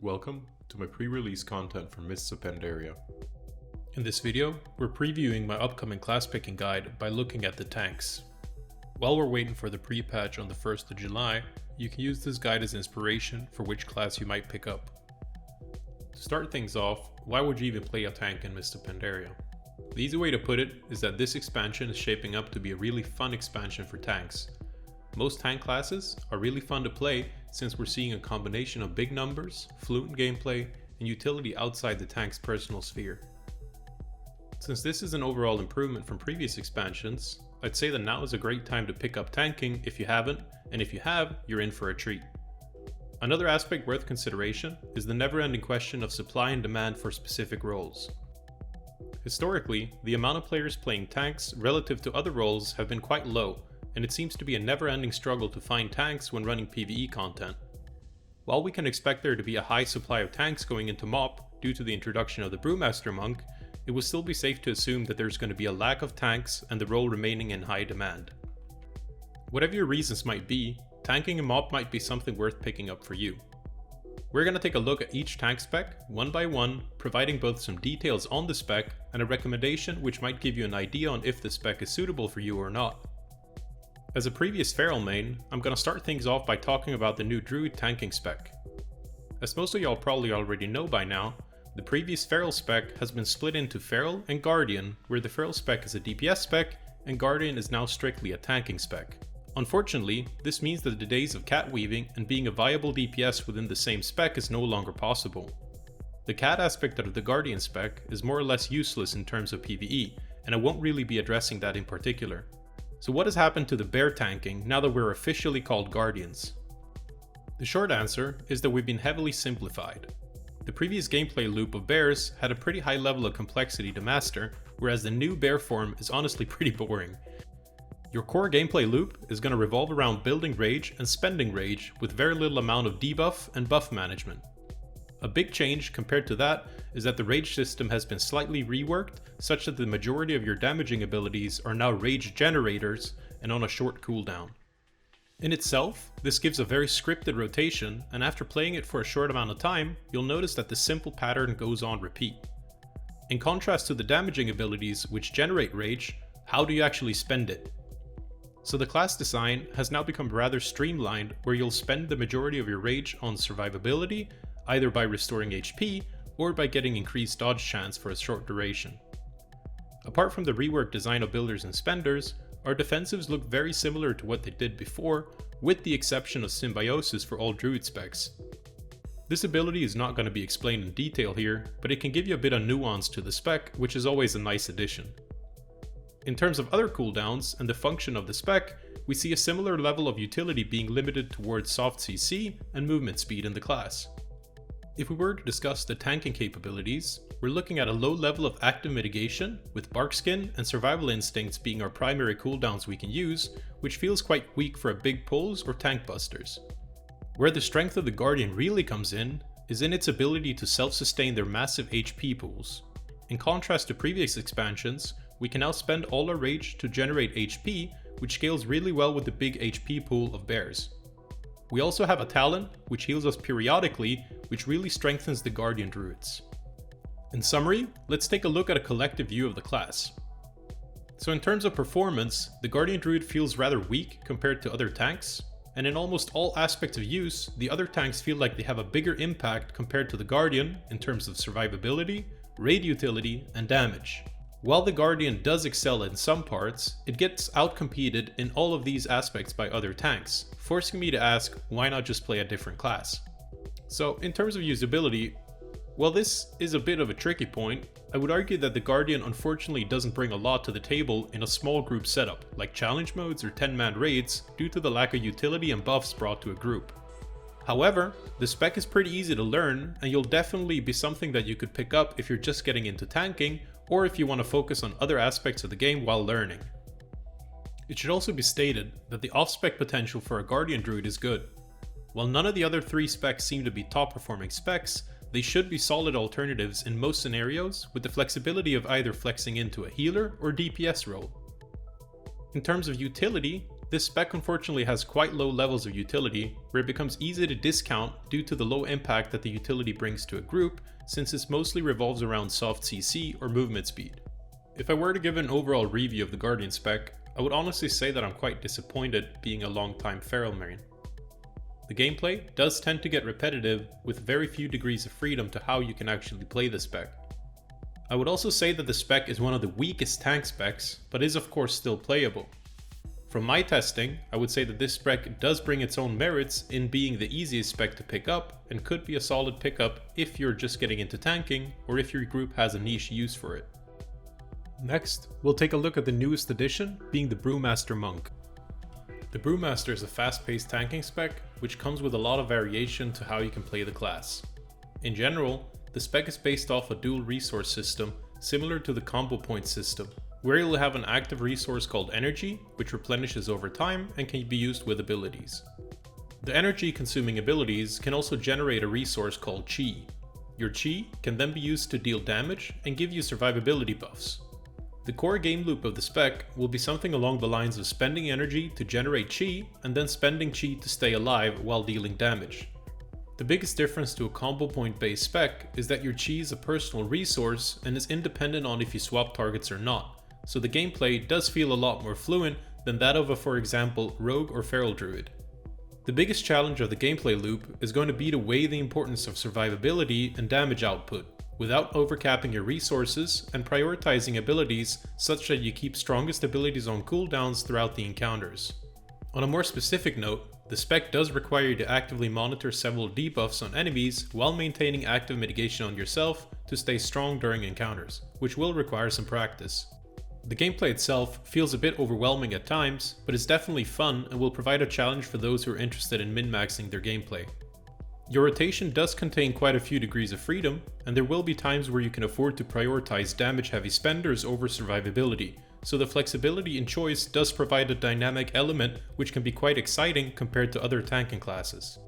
Welcome to my pre-release content for Mists of Pandaria. In this video, we're previewing my upcoming class picking guide by looking at the tanks. While we're waiting for the pre-patch on the 1st of July, you can use this guide as inspiration for which class you might pick up. To start things off, why would you even play a tank in Mists of Pandaria? The easy way to put it is that this expansion is shaping up to be a really fun expansion for tanks. Most tank classes are really fun to play since we're seeing a combination of big numbers, fluent gameplay, and utility outside the tank's personal sphere. Since this is an overall improvement from previous expansions, I'd say that now is a great time to pick up tanking if you haven't, and if you have, you're in for a treat. Another aspect worth consideration is the never-ending question of supply and demand for specific roles. Historically, the amount of players playing tanks relative to other roles have been quite low, and it seems to be a never-ending struggle to find tanks when running PvE content. While we can expect there to be a high supply of tanks going into MoP due to the introduction of the Brewmaster Monk, it would still be safe to assume that there's going to be a lack of tanks and the role remaining in high demand. Whatever your reasons might be, tanking in MoP might be something worth picking up for you. We're going to take a look at each tank spec, one by one, providing both some details on the spec and a recommendation which might give you an idea on if the spec is suitable for you or not. As a previous Feral main, I'm going to start things off by talking about the new Druid tanking spec. As most of y'all probably already know by now, the previous Feral spec has been split into Feral and Guardian, where the Feral spec is a DPS spec and Guardian is now strictly a tanking spec. Unfortunately, this means that the days of cat weaving and being a viable DPS within the same spec is no longer possible. The cat aspect of the Guardian spec is more or less useless in terms of PvE, and I won't really be addressing that in particular. So what has happened to the bear tanking now that we're officially called Guardians? The short answer is that we've been heavily simplified. The previous gameplay loop of bears had a pretty high level of complexity to master, whereas the new bear form is honestly pretty boring. Your core gameplay loop is going to revolve around building rage and spending rage with very little amount of debuff and buff management. A big change compared to that is that the rage system has been slightly reworked such that the majority of your damaging abilities are now rage generators and on a short cooldown. In itself, this gives a very scripted rotation, and after playing it for a short amount of time, you'll notice that the simple pattern goes on repeat. In contrast to the damaging abilities which generate rage, how do you actually spend it? So the class design has now become rather streamlined, where you'll spend the majority of your rage on survivability, either by restoring HP or by getting increased dodge chance for a short duration. Apart from the reworked design of builders and spenders, our defensives look very similar to what they did before, with the exception of symbiosis for all druid specs. This ability is not going to be explained in detail here, but it can give you a bit of nuance to the spec, which is always a nice addition. In terms of other cooldowns and the function of the spec, we see a similar level of utility being limited towards soft CC and movement speed in the class. If we were to discuss the tanking capabilities, we're looking at a low level of active mitigation, with Barkskin and Survival Instincts being our primary cooldowns we can use, which feels quite weak for a big pulls or tank busters. Where the strength of the Guardian really comes in is in its ability to self-sustain their massive HP pools. In contrast to previous expansions, we can now spend all our rage to generate HP, which scales really well with the big HP pool of bears. We also have a talent which heals us periodically, which really strengthens the Guardian Druids. In summary, let's take a look at a collective view of the class. So in terms of performance, the Guardian Druid feels rather weak compared to other tanks, and in almost all aspects of use, the other tanks feel like they have a bigger impact compared to the Guardian in terms of survivability, raid utility, and damage. While the Guardian does excel in some parts, it gets outcompeted in all of these aspects by other tanks, forcing me to ask, why not just play a different class? So in terms of usability, while this is a bit of a tricky point, I would argue that the Guardian unfortunately doesn't bring a lot to the table in a small group setup, like challenge modes or 10-man raids, due to the lack of utility and buffs brought to a group. However, the spec is pretty easy to learn, and you'll definitely be something that you could pick up if you're just getting into tanking, or if you want to focus on other aspects of the game while learning. It should also be stated that the off-spec potential for a Guardian Druid is good. While none of the other 3 specs seem to be top performing specs, they should be solid alternatives in most scenarios, with the flexibility of either flexing into a healer or DPS role. In terms of utility, This spec unfortunately has quite low levels of utility, where it becomes easy to discount due to the low impact that the utility brings to a group, since it mostly revolves around soft CC or movement speed. If I were to give an overall review of the Guardian spec, I would honestly say that I'm quite disappointed being a long-time Feral main. The gameplay does tend to get repetitive, with very few degrees of freedom to how you can actually play the spec. I would also say that the spec is one of the weakest tank specs, but is of course still playable. From my testing, I would say that this spec does bring its own merits in being the easiest spec to pick up, and could be a solid pickup if you're just getting into tanking, or if your group has a niche use for it. Next, we'll take a look at the newest addition, being the Brewmaster Monk. The Brewmaster is a fast-paced tanking spec, which comes with a lot of variation to how you can play the class. In general, the spec is based off a dual resource system, similar to the combo point system, where you'll have an active resource called Energy, which replenishes over time and can be used with abilities. The energy consuming abilities can also generate a resource called Chi. Your Chi can then be used to deal damage and give you survivability buffs. The core game loop of the spec will be something along the lines of spending energy to generate Chi and then spending Chi to stay alive while dealing damage. The biggest difference to a combo point based spec is that your Chi is a personal resource and is independent on if you swap targets or not, so the gameplay does feel a lot more fluent than that of a, for example, Rogue or Feral Druid. The biggest challenge of the gameplay loop is going to be to weigh the importance of survivability and damage output, without overcapping your resources and prioritizing abilities such that you keep strongest abilities on cooldowns throughout the encounters. On a more specific note, the spec does require you to actively monitor several debuffs on enemies while maintaining active mitigation on yourself to stay strong during encounters, which will require some practice. The gameplay itself feels a bit overwhelming at times, but is definitely fun and will provide a challenge for those who are interested in min-maxing their gameplay. Your rotation does contain quite a few degrees of freedom, and there will be times where you can afford to prioritize damage-heavy spenders over survivability, so the flexibility in choice does provide a dynamic element which can be quite exciting compared to other tanking classes.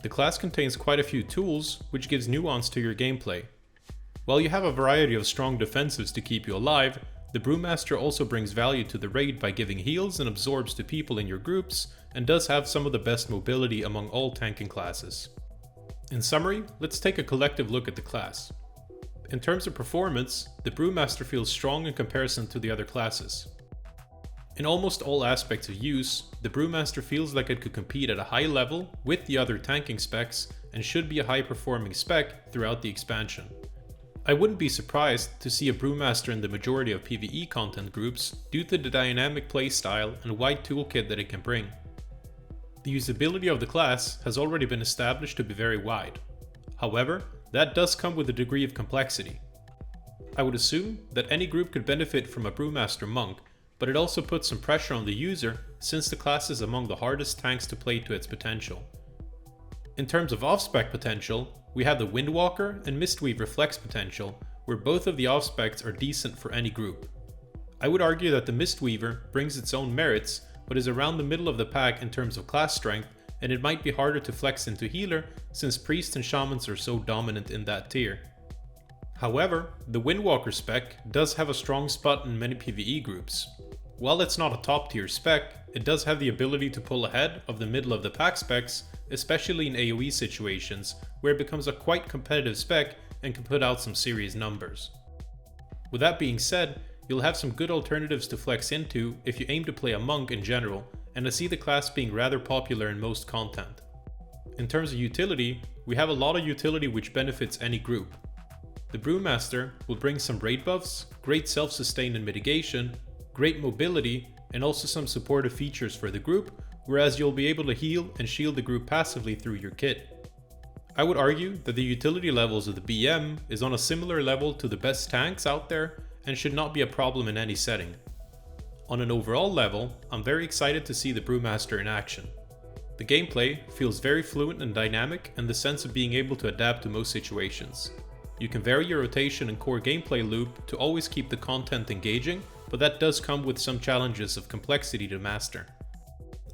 The class contains quite a few tools, which gives nuance to your gameplay. While you have a variety of strong defensives to keep you alive, the Brewmaster also brings value to the raid by giving heals and absorbs to people in your groups, and does have some of the best mobility among all tanking classes. In summary, let's take a collective look at the class. In terms of performance, the Brewmaster feels strong in comparison to the other classes. In almost all aspects of use, the Brewmaster feels like it could compete at a high level with the other tanking specs, and should be a high performing spec throughout the expansion. I wouldn't be surprised to see a Brewmaster in the majority of PvE content groups due to the dynamic playstyle and wide toolkit that it can bring. The usability of the class has already been established to be very wide. However, that does come with a degree of complexity. I would assume that any group could benefit from a Brewmaster Monk, but it also puts some pressure on the user since the class is among the hardest tanks to play to its potential. In terms of off-spec potential, we have the Windwalker and Mistweaver flex potential, where both of the off-specs are decent for any group. I would argue that the Mistweaver brings its own merits, but is around the middle of the pack in terms of class strength, and it might be harder to flex into healer since priests and shamans are so dominant in that tier. However, the Windwalker spec does have a strong spot in many PvE groups. While it's not a top tier spec, it does have the ability to pull ahead of the middle of the pack specs, especially in AoE situations, where it becomes a quite competitive spec and can put out some serious numbers. With that being said, you'll have some good alternatives to flex into if you aim to play a monk in general, and I see the class being rather popular in most content. In terms of utility, we have a lot of utility which benefits any group. The Brewmaster will bring some raid buffs, great self-sustain and mitigation, great mobility, and also some supportive features for the group, whereas you'll be able to heal and shield the group passively through your kit. I would argue that the utility levels of the BM is on a similar level to the best tanks out there and should not be a problem in any setting. On an overall level, I'm very excited to see the Brewmaster in action. The gameplay feels very fluent and dynamic, and the sense of being able to adapt to most situations. You can vary your rotation and core gameplay loop to always keep the content engaging, but that does come with some challenges of complexity to master.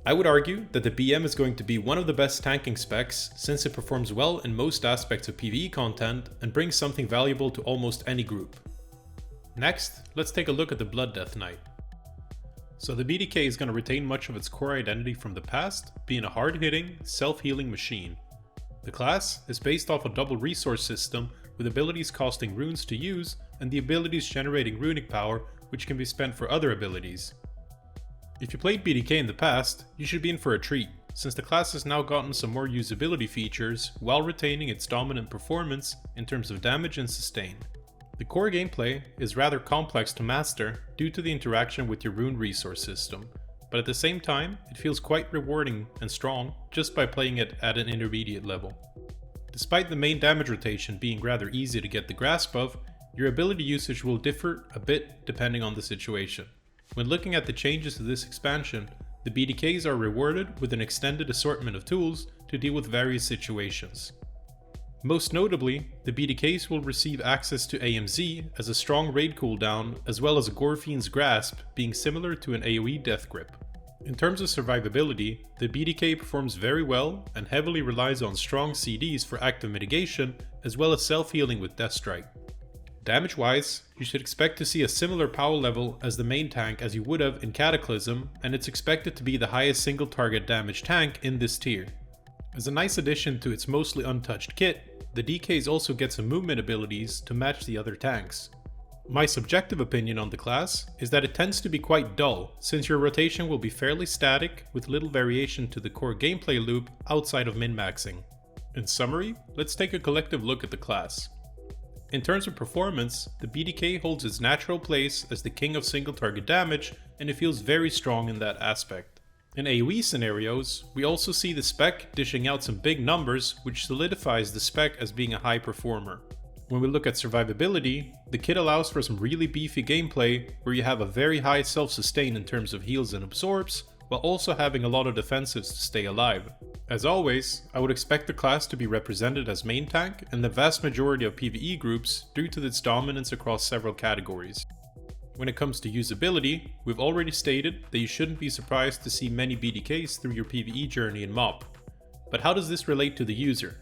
I would argue that the BM is going to be one of the best tanking specs since it performs well in most aspects of PvE content and brings something valuable to almost any group. Next, let's take a look at the Blood Death Knight. So the BDK is going to retain much of its core identity from the past, being a hard-hitting, self-healing machine. The class is based off a double resource system with abilities costing runes to use and the abilities generating runic power which can be spent for other abilities. If you played BDK in the past, you should be in for a treat, since the class has now gotten some more usability features while retaining its dominant performance in terms of damage and sustain. The core gameplay is rather complex to master due to the interaction with your rune resource system, but at the same time it feels quite rewarding and strong just by playing it at an intermediate level. Despite the main damage rotation being rather easy to get the grasp of, your ability usage will differ a bit depending on the situation. When looking at the changes to this expansion, the BDKs are rewarded with an extended assortment of tools to deal with various situations. Most notably, the BDKs will receive access to AMZ as a strong raid cooldown, as well as a Gorfiend's Grasp being similar to an AoE death grip. In terms of survivability, the BDK performs very well and heavily relies on strong CDs for active mitigation, as well as self-healing with Death Strike. Damage-wise, you should expect to see a similar power level as the main tank as you would have in Cataclysm, and it's expected to be the highest single target damage tank in this tier. As a nice addition to its mostly untouched kit, the DKs also get some movement abilities to match the other tanks. My subjective opinion on the class is that it tends to be quite dull, since your rotation will be fairly static with little variation to the core gameplay loop outside of min-maxing. In summary, let's take a collective look at the class. In terms of performance, the BDK holds its natural place as the king of single target damage, and it feels very strong in that aspect. In AoE scenarios, we also see the spec dishing out some big numbers, which solidifies the spec as being a high performer. When we look at survivability, the kit allows for some really beefy gameplay where you have a very high self-sustain in terms of heals and absorbs, while also having a lot of defensives to stay alive. As always, I would expect the class to be represented as main tank in the vast majority of PvE groups due to its dominance across several categories. When it comes to usability, we've already stated that you shouldn't be surprised to see many BDKs through your PvE journey in MoP. But how does this relate to the user?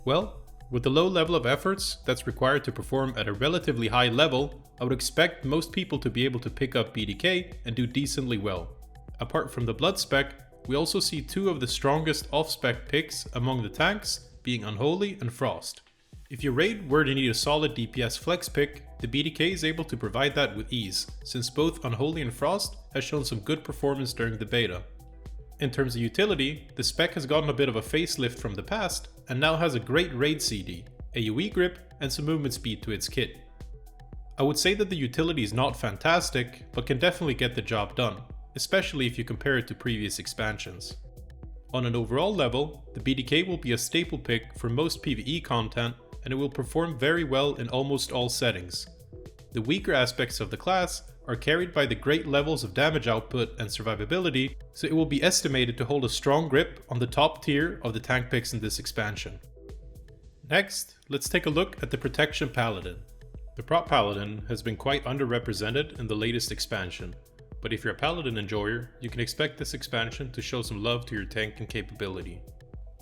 Well, with the low level of efforts that's required to perform at a relatively high level, I would expect most people to be able to pick up BDK and do decently well. Apart from the blood spec, we also see two of the strongest off-spec picks among the tanks being Unholy and Frost. If your raid were to need a solid DPS flex pick, the BDK is able to provide that with ease, since both Unholy and Frost has shown some good performance during the beta. In terms of utility, the spec has gotten a bit of a facelift from the past and now has a great raid CD, AoE grip and some movement speed to its kit. I would say that the utility is not fantastic, but can definitely get the job done, especially if you compare it to previous expansions. On an overall level, the BDK will be a staple pick for most PvE content, and it will perform very well in almost all settings. The weaker aspects of the class are carried by the great levels of damage output and survivability, so it will be estimated to hold a strong grip on the top tier of the tank picks in this expansion. Next, let's take a look at the Protection Paladin. The prop Paladin has been quite underrepresented in the latest expansion, but if you're a Paladin enjoyer, you can expect this expansion to show some love to your tanking capability.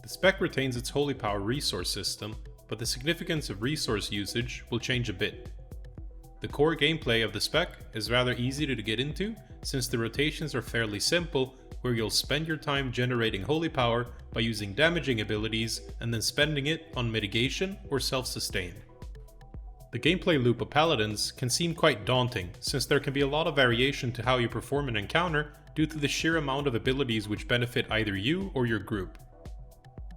The spec retains its Holy Power resource system, but the significance of resource usage will change a bit. The core gameplay of the spec is rather easy to get into, since the rotations are fairly simple, where you'll spend your time generating Holy Power by using damaging abilities and then spending it on mitigation or self-sustain. The gameplay loop of Paladins can seem quite daunting, since there can be a lot of variation to how you perform an encounter due to the sheer amount of abilities which benefit either you or your group.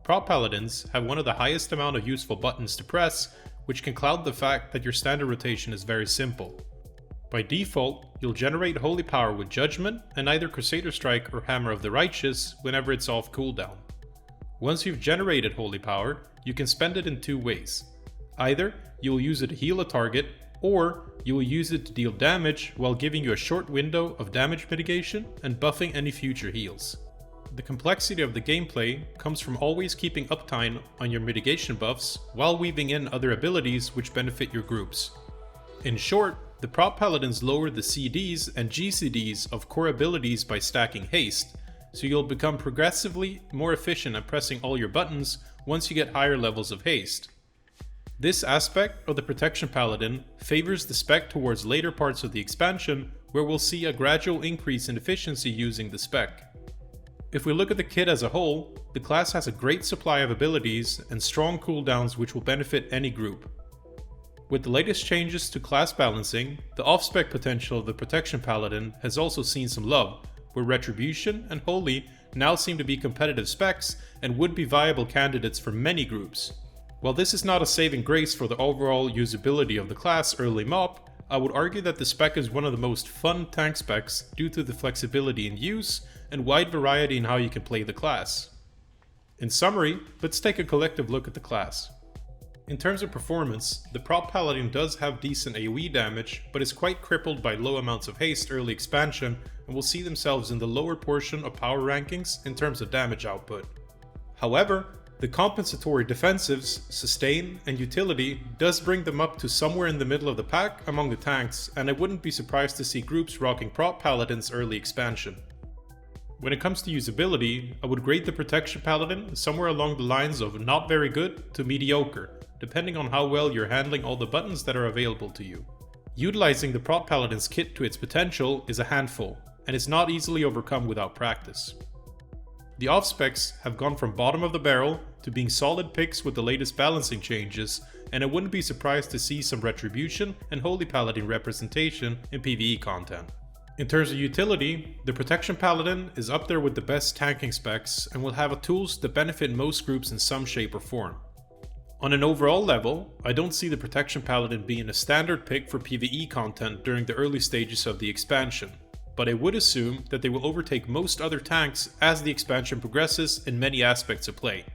Prop Paladins have one of the highest amount of useful buttons to press, which can cloud the fact that your standard rotation is very simple. By default, you'll generate Holy Power with Judgment and either Crusader Strike or Hammer of the Righteous whenever it's off cooldown. Once you've generated Holy Power, you can spend it in two ways. Either you will use it to heal a target, or you will use it to deal damage while giving you a short window of damage mitigation and buffing any future heals. The complexity of the gameplay comes from always keeping uptime on your mitigation buffs while weaving in other abilities which benefit your groups. In short, the prop paladins lower the CDs and GCDs of core abilities by stacking haste, so you'll become progressively more efficient at pressing all your buttons once you get higher levels of haste. This aspect of the Protection Paladin favors the spec towards later parts of the expansion, where we'll see a gradual increase in efficiency using the spec. If we look at the kit as a whole, the class has a great supply of abilities and strong cooldowns which will benefit any group. With the latest changes to class balancing, the off-spec potential of the Protection Paladin has also seen some love, where Retribution and Holy now seem to be competitive specs and would be viable candidates for many groups. While this is not a saving grace for the overall usability of the class early MoP, I would argue that the spec is one of the most fun tank specs due to the flexibility in use and wide variety in how you can play the class. In summary, let's take a collective look at the class. In terms of performance, the Prop Paladin does have decent AoE damage, but is quite crippled by low amounts of haste early expansion and will see themselves in the lower portion of power rankings in terms of damage output. However, the compensatory defensives, sustain, and utility does bring them up to somewhere in the middle of the pack among the tanks, and I wouldn't be surprised to see groups rocking Prop Paladins early expansion. When it comes to usability, I would grade the Protection Paladin somewhere along the lines of not very good to mediocre, depending on how well you're handling all the buttons that are available to you. Utilizing the Prop Paladin's kit to its potential is a handful, and it's not easily overcome without practice. The off-specs have gone from bottom of the barrel to being solid picks with the latest balancing changes, and I wouldn't be surprised to see some Retribution and Holy Paladin representation in PvE content. In terms of utility, the Protection Paladin is up there with the best tanking specs and will have tools that benefit most groups in some shape or form. On an overall level, I don't see the Protection Paladin being a standard pick for PvE content during the early stages of the expansion, but I would assume that they will overtake most other tanks as the expansion progresses in many aspects of play.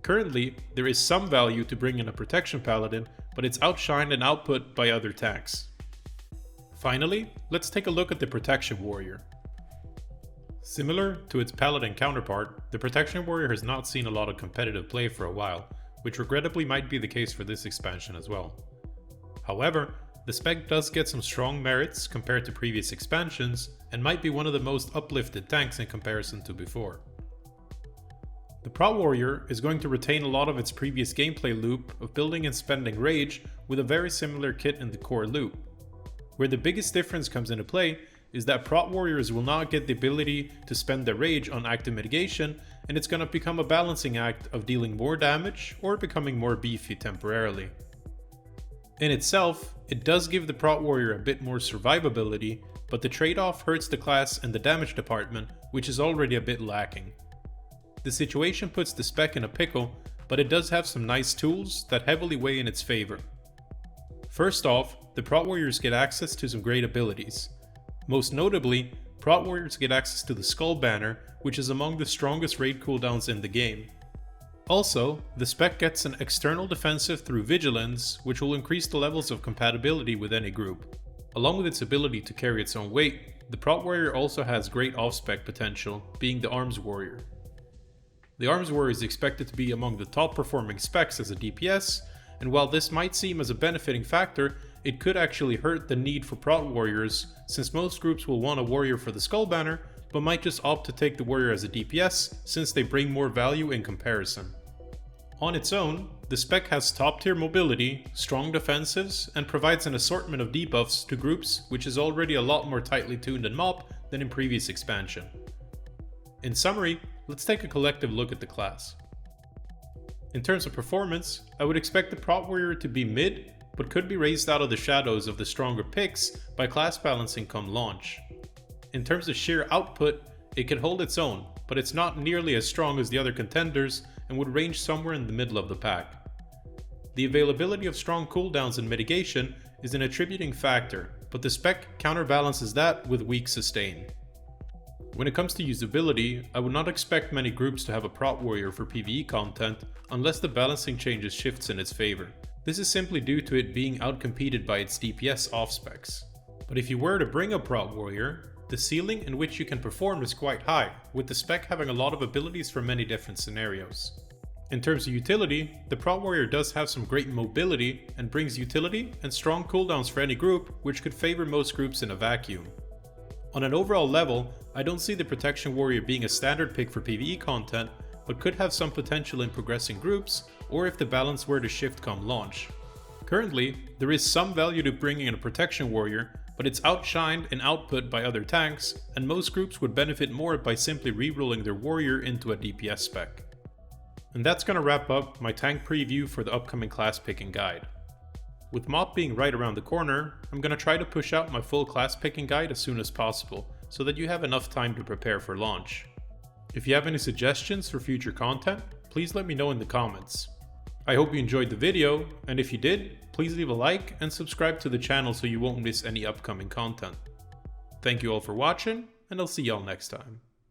Currently, there is some value to bring in a Protection Paladin, but it's outshined in output by other tanks. Finally, let's take a look at the Protection Warrior. Similar to its Paladin counterpart, the Protection Warrior has not seen a lot of competitive play for a while, which regrettably might be the case for this expansion as well. However, the spec does get some strong merits compared to previous expansions and might be one of the most uplifted tanks in comparison to before. The Prot Warrior is going to retain a lot of its previous gameplay loop of building and spending rage with a very similar kit in the core loop. Where the biggest difference comes into play is that Prot Warriors will not get the ability to spend their rage on active mitigation, and it's going to become a balancing act of dealing more damage or becoming more beefy temporarily. In itself, it does give the Prot Warrior a bit more survivability, but the trade-off hurts the class and the damage department, which is already a bit lacking. The situation puts the spec in a pickle, but it does have some nice tools that heavily weigh in its favor. First off, the Prot Warriors get access to some great abilities. Most notably, Prot Warriors get access to the Skull Banner, which is among the strongest raid cooldowns in the game. Also, the spec gets an external defensive through Vigilance, which will increase the levels of compatibility with any group. Along with its ability to carry its own weight, the Prot Warrior also has great off-spec potential, being the Arms Warrior. The Arms Warrior is expected to be among the top performing specs as a DPS, and while this might seem as a benefiting factor, it could actually hurt the need for Prot Warriors, since most groups will want a warrior for the Skull Banner, but might just opt to take the warrior as a DPS since they bring more value in comparison. On its own, the spec has top tier mobility, strong defensives, and provides an assortment of debuffs to groups, which is already a lot more tightly tuned in MoP than in previous expansion. In summary, let's take a collective look at the class. In terms of performance, I would expect the Prot Warrior to be mid, but could be raised out of the shadows of the stronger picks by class balancing come launch. In terms of sheer output, it can hold its own, but it's not nearly as strong as the other contenders and would range somewhere in the middle of the pack. The availability of strong cooldowns and mitigation is an attributing factor, but the spec counterbalances that with weak sustain. When it comes to usability, I would not expect many groups to have a Prot Warrior for PvE content unless the balancing changes shifts in its favor. This is simply due to it being outcompeted by its DPS off-specs. But if you were to bring a Prot Warrior, the ceiling in which you can perform is quite high, with the spec having a lot of abilities for many different scenarios. In terms of utility, the Prot Warrior does have some great mobility and brings utility and strong cooldowns for any group, which could favor most groups in a vacuum. On an overall level, I don't see the Protection Warrior being a standard pick for PvE content, but could have some potential in progressing groups, or if the balance were to shift come launch. Currently, there is some value to bringing in a Protection Warrior, but it's outshined in output by other tanks, and most groups would benefit more by simply rerolling their warrior into a DPS spec. And that's gonna wrap up my tank preview for the upcoming class picking guide. With MoP being right around the corner, I'm gonna try to push out my full class picking guide as soon as possible, so that you have enough time to prepare for launch. If you have any suggestions for future content, please let me know in the comments. I hope you enjoyed the video, and if you did, please leave a like and subscribe to the channel so you won't miss any upcoming content. Thank you all for watching, and I'll see y'all next time.